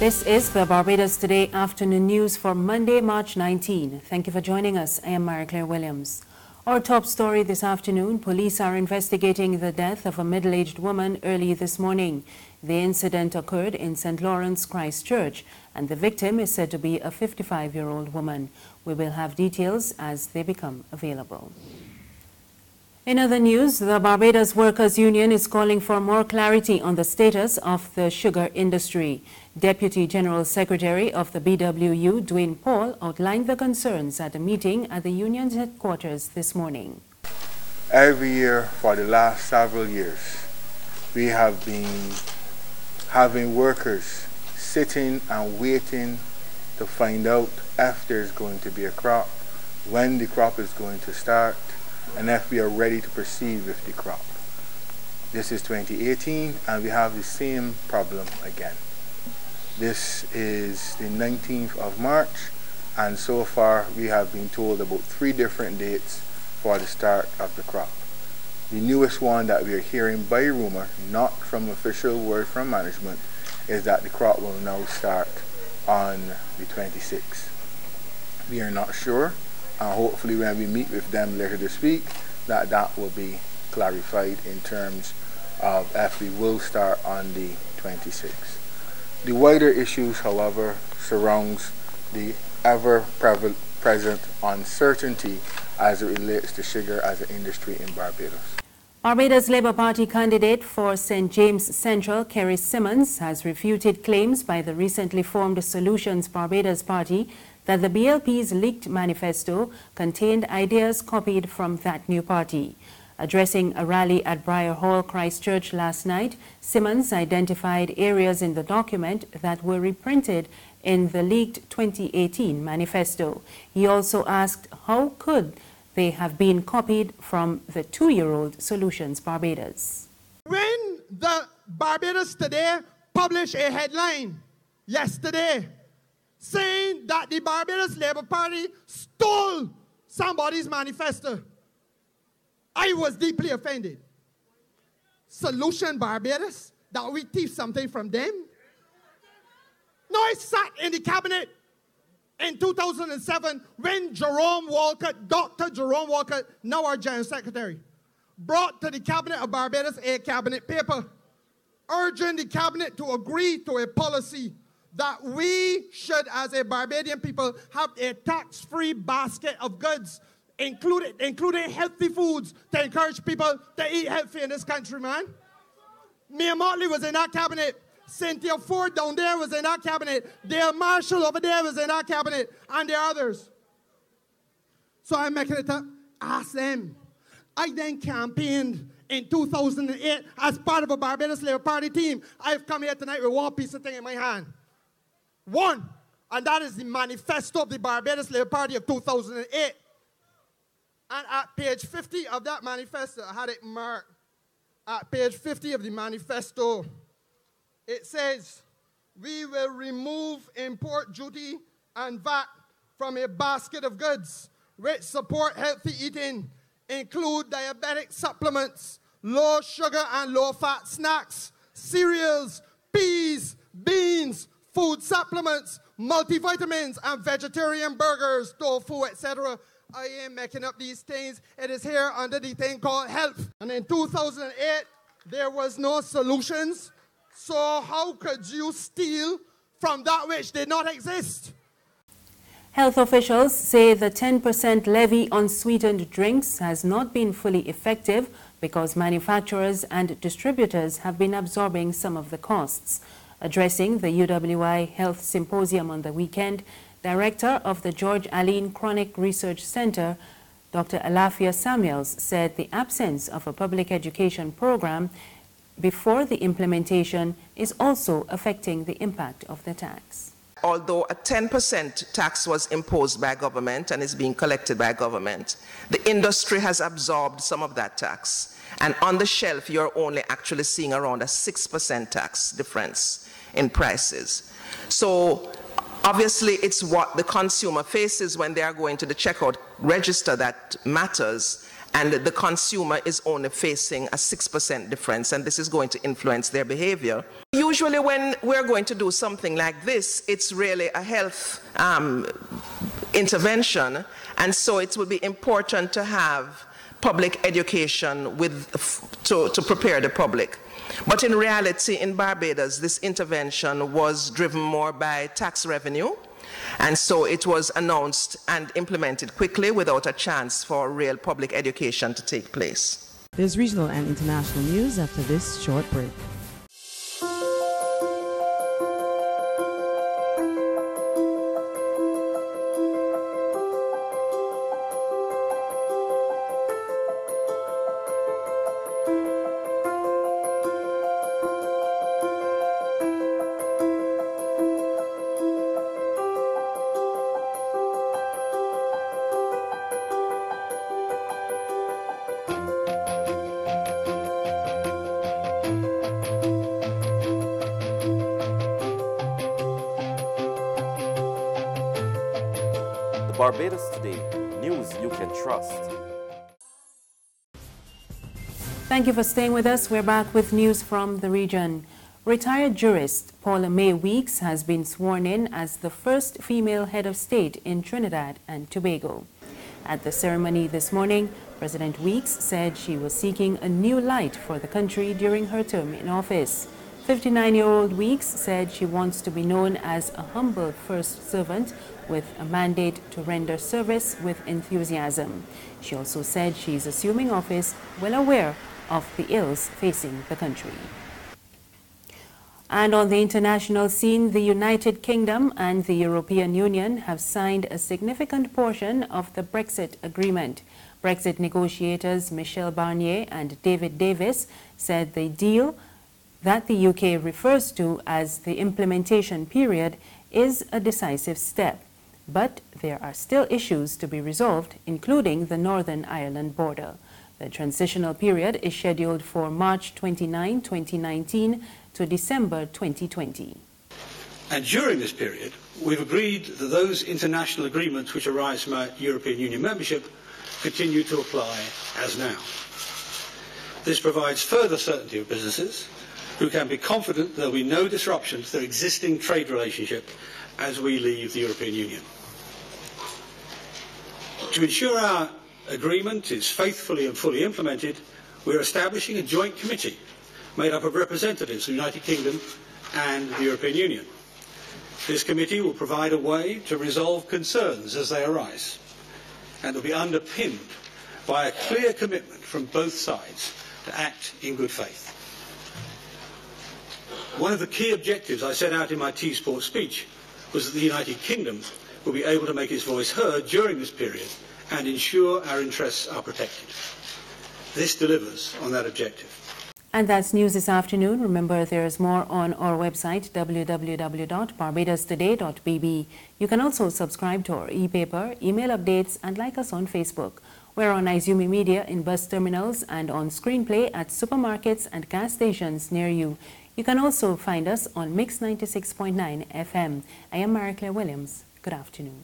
This is the Barbados Today afternoon news for Monday, March 19. Thank you for joining us. I am Mary Claire Williams. Our top story this afternoon, police are investigating the death of a middle-aged woman early this morning. The incident occurred in St. Lawrence Christchurch, and the victim is said to be a 55-year-old woman. We will have details as they become available. In other news, the Barbados Workers' Union is calling for more clarity on the status of the sugar industry. Deputy General Secretary of the BWU, Dwayne Paul, outlined the concerns at a meeting at the union's headquarters this morning. Every year for the last several years, we have been having workers sitting and waiting to find out if there's going to be a crop, when the crop is going to start, and if we are ready to proceed with the crop. This is 2018 and we have the same problem again. This is the 19th of March and so far we have been told about 3 different dates for the start of the crop. The newest one that we are hearing by rumor, not from official word from management, is that the crop will now start on the 26th. We are not sure. And hopefully when we meet with them later this week, that will be clarified in terms of if we will start on the 26th. The wider issues, however, surrounds the ever-present uncertainty as it relates to sugar as an industry in Barbados. Barbados Labour Party candidate for St. James Central, Kerry Simmons, has refuted claims by the recently formed Solutions Barbados Party that the BLP's leaked manifesto contained ideas copied from that new party. Addressing a rally at Briar Hall, Christchurch last night, Simmons identified areas in the document that were reprinted in the leaked 2018 manifesto. He also asked how could they have been copied from the 2-year-old Solutions Barbados. When the Barbados Today published a headline yesterday saying that the Barbados Labour Party stole somebody's manifesto, I was deeply offended. Solution Barbados? That we thief something from them? No, I sat in the cabinet in 2007 when Jerome Walcott, Dr. Jerome Walcott, now our General Secretary, brought to the Cabinet of Barbados a cabinet paper urging the cabinet to agree to a policy that we should, as a Barbadian people, have a tax-free basket of goods, including healthy foods, to encourage people to eat healthy in this country, man. Mia Motley was in that cabinet. Cynthia Ford down there was in that cabinet. Dale Marshall over there was in that cabinet, and there are others. So I'm making it up. Ask them. I then campaigned in 2008 as part of a Barbados Labour Party team. I've come here tonight with one piece of thing in my hand. One, and that is the manifesto of the Barbados Labour Party of 2008. And at page 50 of that manifesto, I had it marked. At page 50 of the manifesto, it says, we will remove import duty and VAT from a basket of goods which support healthy eating, include diabetic supplements, low sugar and low fat snacks, cereals, peas, beans, food supplements, multivitamins, and vegetarian burgers, tofu, etc. I ain't making up these things. It is here under the thing called health. And in 2008, there was no solutions. So how could you steal from that which did not exist? Health officials say the 10% levy on sweetened drinks has not been fully effective because manufacturers and distributors have been absorbing some of the costs. Addressing the UWI Health Symposium on the weekend, Director of the George Allen Chronic Research Center, Dr. Alafia Samuels, said the absence of a public education program before the implementation is also affecting the impact of the tax. Although a 10% tax was imposed by government and is being collected by government, the industry has absorbed some of that tax. And on the shelf, you're only actually seeing around a 6% tax difference in prices. So obviously, it's what the consumer faces when they are going to the checkout register that matters. and the consumer is only facing a 6% difference, and this is going to influence their behavior. Usually when we're going to do something like this, it's really a health intervention, and so it will be important to have public education to prepare the public. But in reality, in Barbados, this intervention was driven more by tax revenue, and so it was announced and implemented quickly without a chance for real public education to take place. There's regional and international news after this short break. Barbados Today, news you can trust. Thank you for staying with us. We're back with news from the region. Retired jurist Paula Mae Weeks has been sworn in as the first female head of state in Trinidad and Tobago. At the ceremony this morning, President Weeks said she was seeking a new light for the country during her term in office. 59-year-old Weeks said she wants to be known as a humble first servant with a mandate to render service with enthusiasm. She also said she is assuming office well aware of the ills facing the country. And on the international scene, the United Kingdom and the European Union have signed a significant portion of the Brexit agreement. Brexit negotiators Michel Barnier and David Davis said the deal that the UK refers to as the implementation period is a decisive step. But there are still issues to be resolved, including the Northern Ireland border. The transitional period is scheduled for March 29, 2019 to December 2020. And during this period, we've agreed that those international agreements which arise from our European Union membership continue to apply as now. This provides further certainty of businesses who can be confident there will be no disruption to their existing trade relationship as we leave the European Union. To ensure our agreement is faithfully and fully implemented, we are establishing a joint committee made up of representatives of the United Kingdom and the European Union. This committee will provide a way to resolve concerns as they arise, and will be underpinned by a clear commitment from both sides to act in good faith. One of the key objectives I set out in my T-Sport speech was that the United Kingdom will be able to make its voice heard during this period and ensure our interests are protected. This delivers on that objective. And that's news this afternoon. Remember, there is more on our website, www.barbadostoday.bb. You can also subscribe to our e-paper, email updates, and like us on Facebook. We're on Izumi Media in bus terminals and on Screenplay at supermarkets and gas stations near you. You can also find us on Mix 96.9 FM. I am Marie Claire Williams. Good afternoon.